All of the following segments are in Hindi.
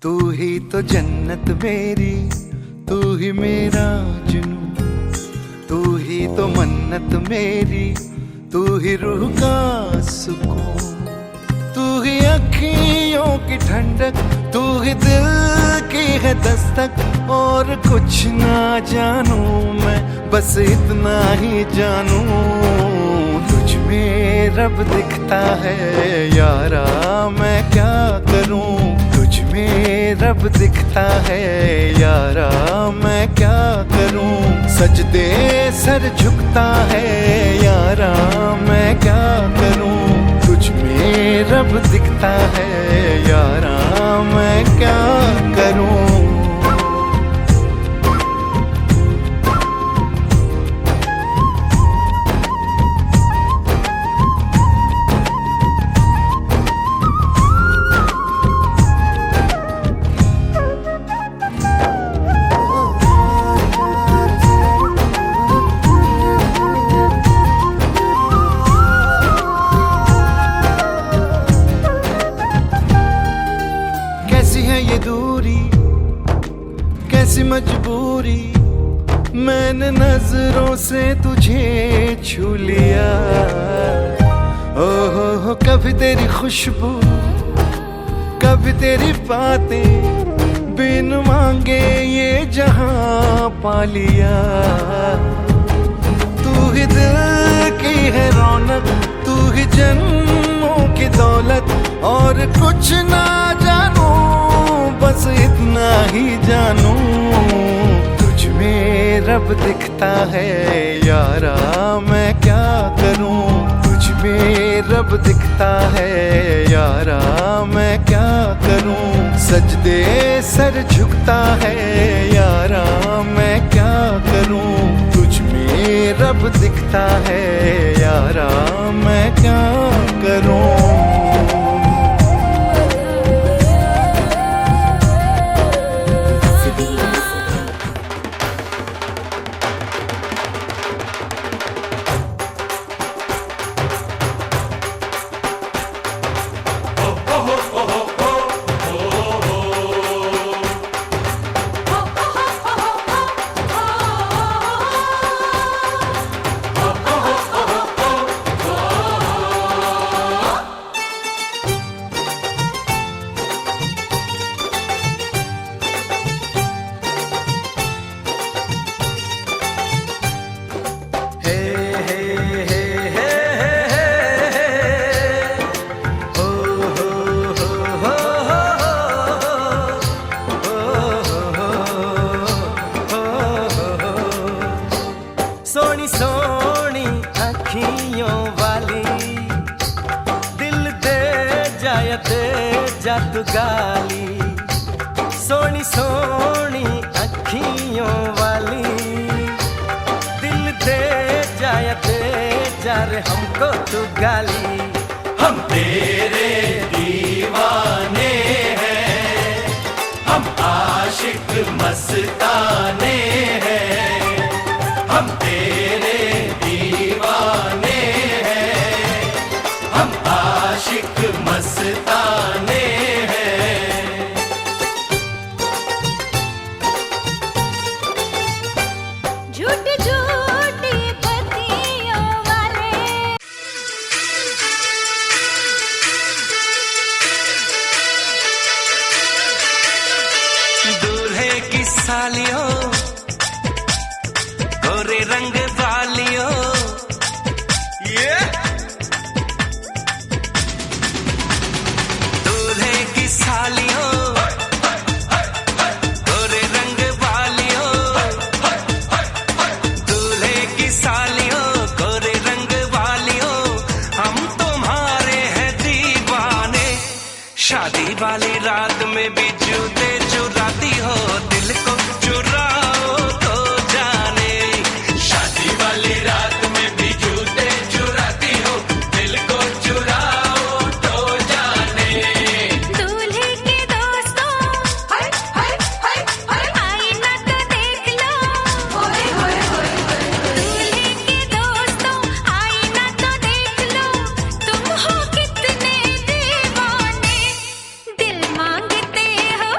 तू ही तो जन्नत मेरी, तू ही मेरा जुनून, तू ही तो मन्नत मेरी, तू ही रूह का सुकून, तू ही अखियों की ठंडक, तू ही दिल की है दस्तक। और कुछ ना जानू मैं, बस इतना ही जानू, तुझ में रब दिखता है यारा, मैं क्या करूं। तुझ में रब दिखता है यारा, मैं क्या करूं। सजदे सर झुकता है यारा, मैं क्या करूं। तुझ में रब दिखता है यारा, मैं क्या करूं। कैसी है ये दूरी, कैसी मजबूरी, मैंने नजरों से तुझे छू लिया। ओहो कभी तेरी खुशबू, कभी तेरी बातें, बिन मांगे ये जहां पा लिया। तू ही दिल की है रौनक, तू ही जन्मों की दौलत। और कुछ ना जानू, बस इतना ही जानू, तुझ में रब दिखता है यारा, मैं क्या करूं। तुझ में रब दिखता है यारा, मैं क्या करूं। सजदे सर झुकता है यारा, मैं क्या करूं। तुझ में रब दिखता है यारा, मैं क्या करूं। सोनी सोनी अखियों वाली, दिल दे जायते जादू गाली। सोनी सोनी अखियों वाली, दिल दे जायते जा रे हमको तू गाली। हम तेरे दीवाने हैं, हम आशिक मस्ताने हैं। हम तेरे दीवाने हैं, हम आशिक मस्ताने हैं। झूठी झूठी बत्तियों वाले, दूल्हे की सालियों, गोरे रंग वालियों, दूल्हे की सालियों, गोरे रंग वालियों, दूल्हे की सालियों, गोरे रंग वालियों, हम तुम्हारे हैं दीवाने। शादी वाली रात में भी जूते चुराती हो, दिल को चुराओ तो जाने। शादी वाली रात में भी जूते चुराती हो, दिल को चुराओ तो जाने। दूल्हे के दोस्तों हाय हाय हाय हाय, आईना तो देख लो। दूल्हे के दोस्तों आईना तो देख लो, तुम हो कितने दीवाने। दिल मांगते हो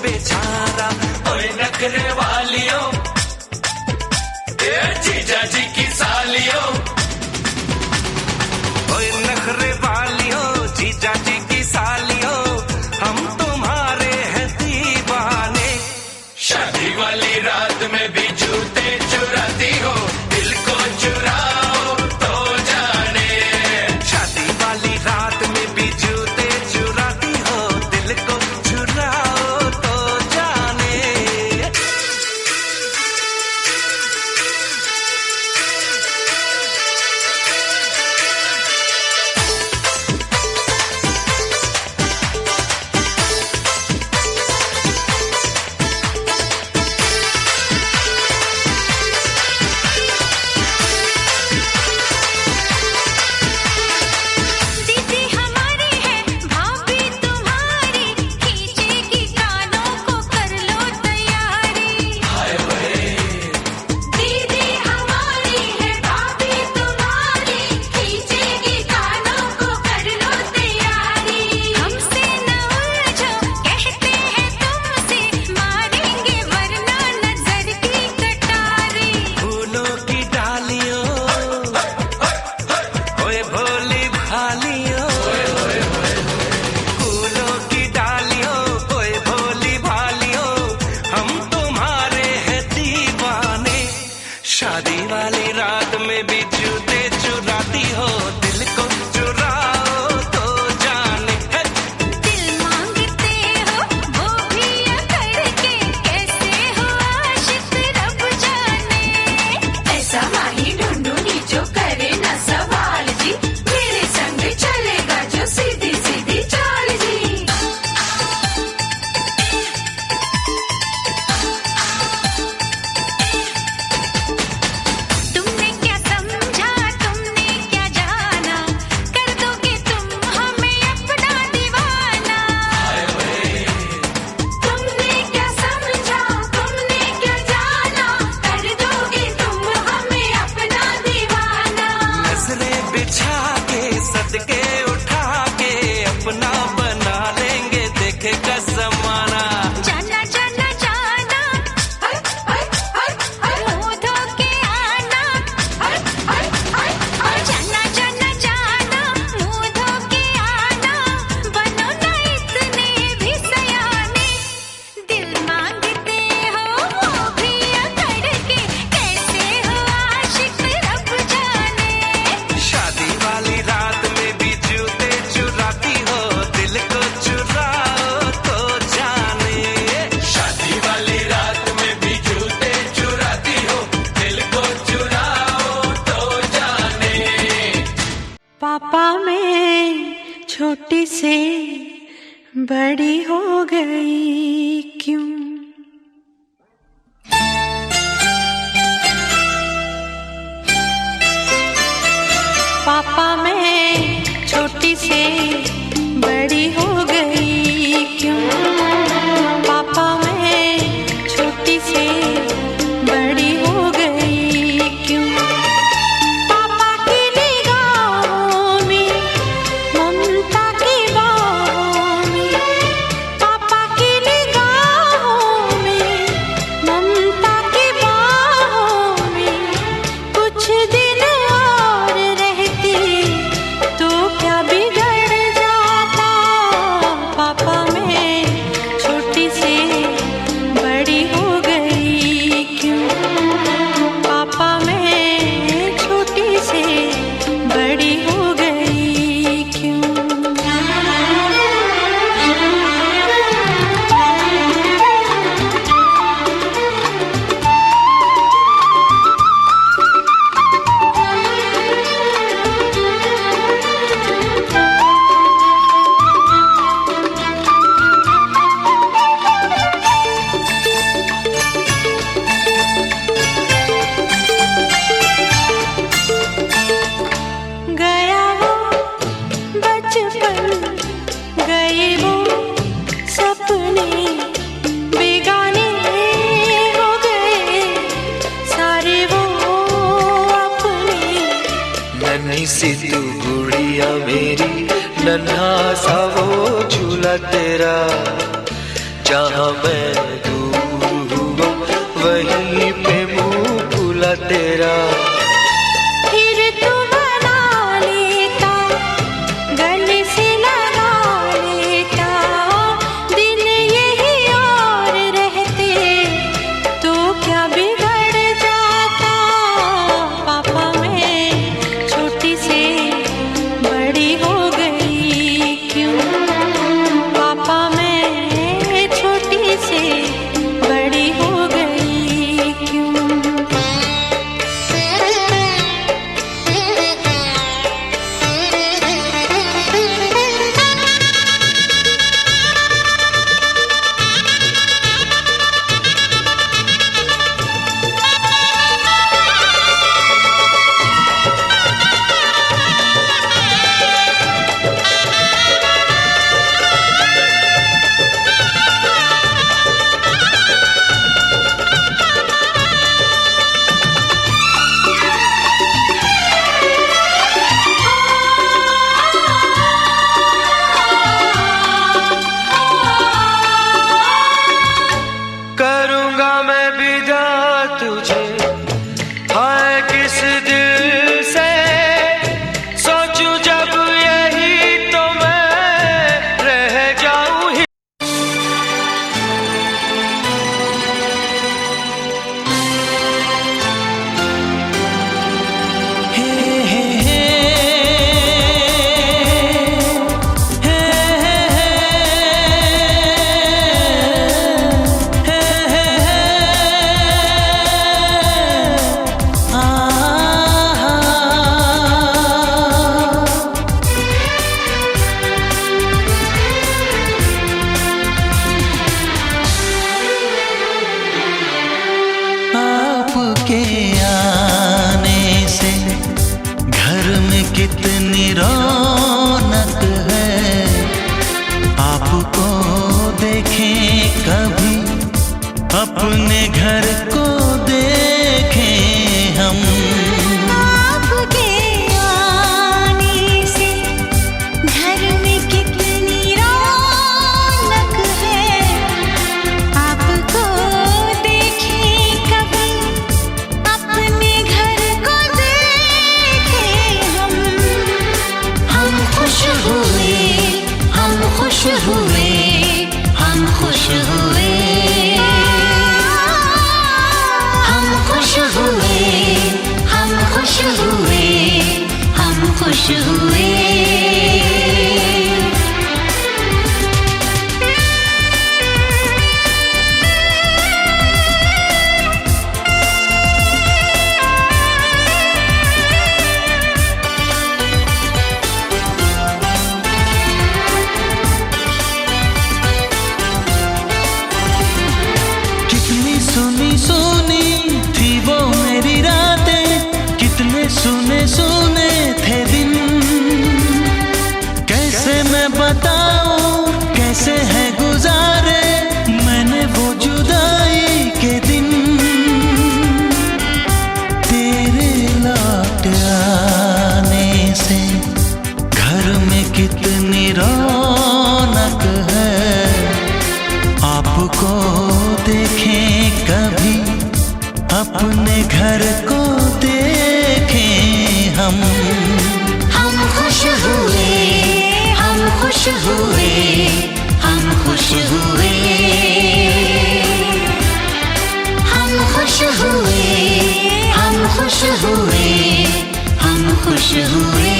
बेचारा। ओए नखरे वालियों, ये जीजा जी की सालियों, ओए नखरे वालियों, जीजा जी की सालियों, हम तुम्हारे हैं दीवाने। शादी वाली रात में भी जूते चुराती हो, दिल को चुराओ तो जाने। शादी वाली रात में भी जूते चुराती हो, दिल को चुराओ तो जाने। दीदी हमारी है भाभी तुम्हारी, खींचेगी कानों को कर लो तैयारी। दीदी हमारी है भाभी तुम्हारी, खींचेगी कानों को कर लो तैयारी। हमसे न उलझो कहते हैं तुमसे, मारेंगे वरना नजर की कटारी। फूलों की डालियों, ओए भोली भालियों, फूलों की डालियों, ओए भोली भालियों, हम तुम्हारे हैं दीवाने। शादी वाली रात में भी जूते चुराती हो, दिल को चुराओ तो जाने। दिल मांगते हो वो भी करके, कैसे हो आशिक रब जाने। ऐसा माही ढूंढूंगी जो करे न सवाल जी, मेरे संग चलेगा जो सीधी सीधी चाल जी। तुमने क्या समझा तुमने क्या जाना, कर दोगे तुम हमें अपना दीवाना। तुमने क्या समझा तुमने क्या जाना, कर दोगे तुम हमें अपना दीवाना। नजरें बिछा के सदके उठा के अपना बना लेंगे, देखेगा जमाना। जाना जाना जाना, मुंह धो के आना। जाना जाना जाना, मुंह धो के आना। बनो ना इतने भी सयाने, दिल मांगते हो वो भी करके, कैसे हो आशिक रब जाने। शादी वाली रात में भी जूते चुराती हो, दिल को चुराओ तो जाने। शादी वाली रात में भी जूते चुराती हो, दिल को चुराओ तो जाने। पापा मैं छोटी से बड़ी हो गई क्यों? पापा मैं छोटी से बड़ी हो गई क्यों? पापा मैं छोटी से बड़ी हो गई क्यों? पापा की निगाहों में ममता की बाहों में, पापा की निगाहों में ममता की बाहों में, कुछ दिन और रहती तो क्या बिगड़ जाता। पापा मैं छोटी से बड़ी हो गई क्यों? पापा मैं छोटी से बड़ी हो गई क्यों? गया वो बचपन, गए वो सपने, बेगाने हो गए सारे वो अपने। नन्ही सी तू गुड़िया मेरी, नन्हा सा वो झूला तेरा, जहाँ मैं दूर हुआ वहीं पे मुंह खुला तेरा। फिर तू बना लेता, गले से लगा लेता, दिन यही और रहते तो क्या बिगड़ जाता। पापा मैं छोटी से बड़ी हो गई क्यों, पापा मैं छोटी से बड़ी हो गई क्यों। करूंगा मैं विदा तुझे, हाय किस दिल से सोचूं जब यही तो मैं रह जाऊं ही। आपके आने से घर में कितनी रौनक है, आपको देखें कभी अपने घर को देखें हम। आपके आने से घर में कितनी रौनक है, आपको देखें कभी अपने घर को देखें हम। हम खुश हुए, हम खुश हुए, हम खुश हुए, हम खुश हुए, हम खुश हुए, हम खुश हुए। कितनी सुनी सुनी थी वो मेरी रातें, कितने सुने सुने थे दिन। कैसे मैं बताऊं कैसे है गुजारे मैंने वो जुदाई के दिन। तेरे लौट आने से घर में कितनी रौनक है, आपको देखें कभी अपने घर को देखें हम। हम खुश हुए, हम खुश हुए, हम खुश हुए, हम खुश हुए, हम खुश हुए, हम खुश हुए।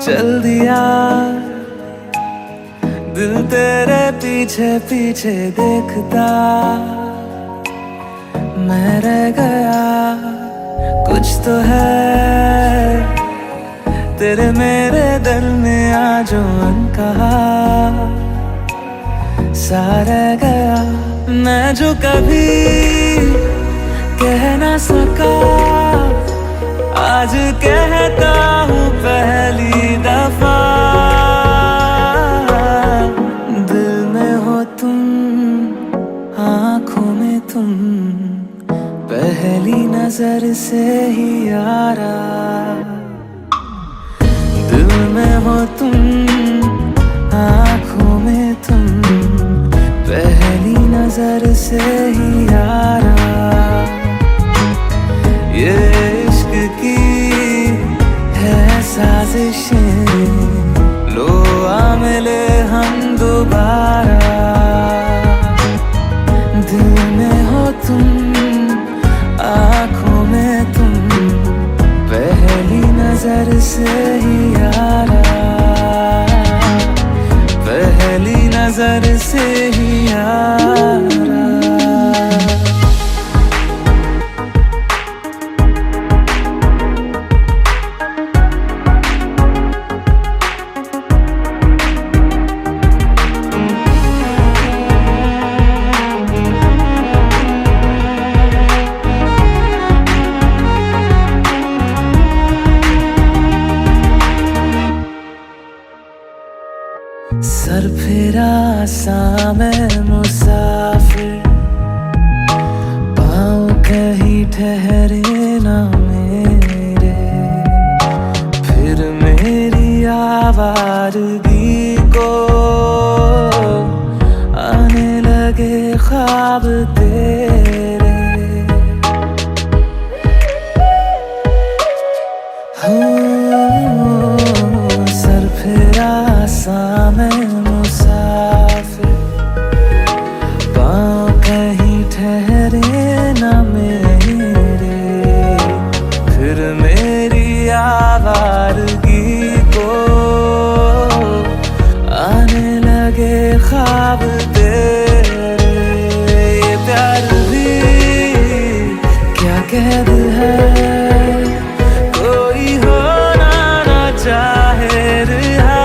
चल दिया दिल तेरे पीछे पीछे देखता मैं रह गया कुछ तो है तेरे मेरे दरमियां जो अनकहा सा रह गया मैं जो कभी कह ना सका आज कहता हूँ पहली दफा दिल में हो तुम आँखों में तुम पहली नजर से ही यारा दिल में हो तुम आँखों में तुम पहली नजर से ही यारा ये इश्क की है साजिशें लो आ मिले हम दोबारा दिल में हो तुम आँखों में तुम पहली नजर से ही यारा पहली नजर से ही यारा सर फिरा सा मैं मुसाफिर पाँव कहीं ठहरे ना मेरे फिर मेरी आवारगी को आने लगे ख्वाब तेरे सर फिरा सा मैं मुसाफिर पाँव कहीं ठहरे ना मेरे फिर मेरी आवारगी को आने लगे ख्वाब तेरे ये प्यार भी क्या कैद है कोई होना ना चाहे रिहा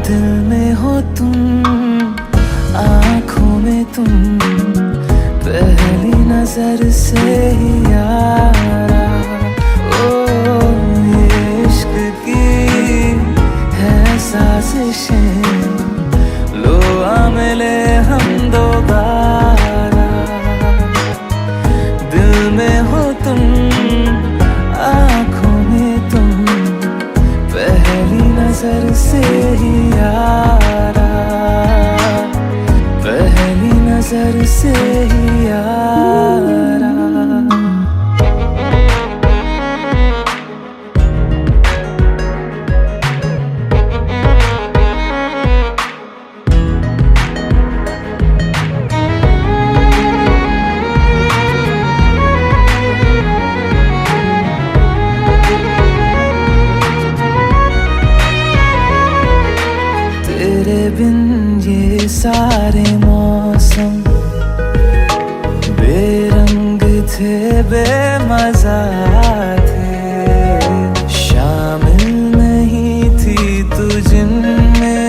दिल में हो तुम आँखों में तुम पहली नजर से ही यारा ओ ये इश्क की है साजिशें लो आ मिले हम दोबारा दिल में हो तुम आँखों में तुम पहली नजर से ही यारा पहली नजर से ही यारा तेरे बिन ये सारे मौसम बेरंग थे बेमजा थे शामिल नहीं थी तू जिनमें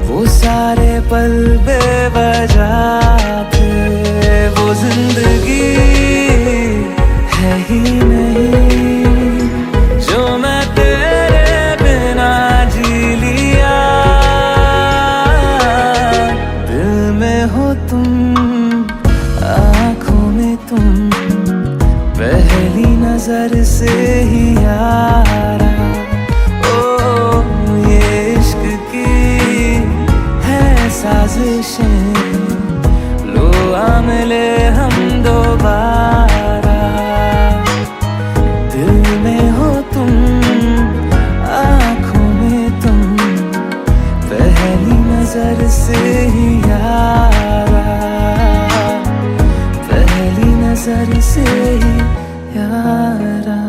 वो सारे पल बेवजह थे वो जिंदगी है ही नहीं जो मैं तेरे बिना जी लिया दिल में हो तुम आँखों में तुम पहली नजर से ही यारा ओ ये इश्क की है साजिशें लो आ मिले हम दोबारा दिल में हो तुम आँखों में तुम पहली नजर से ही यारा पहली नजर से ही यारा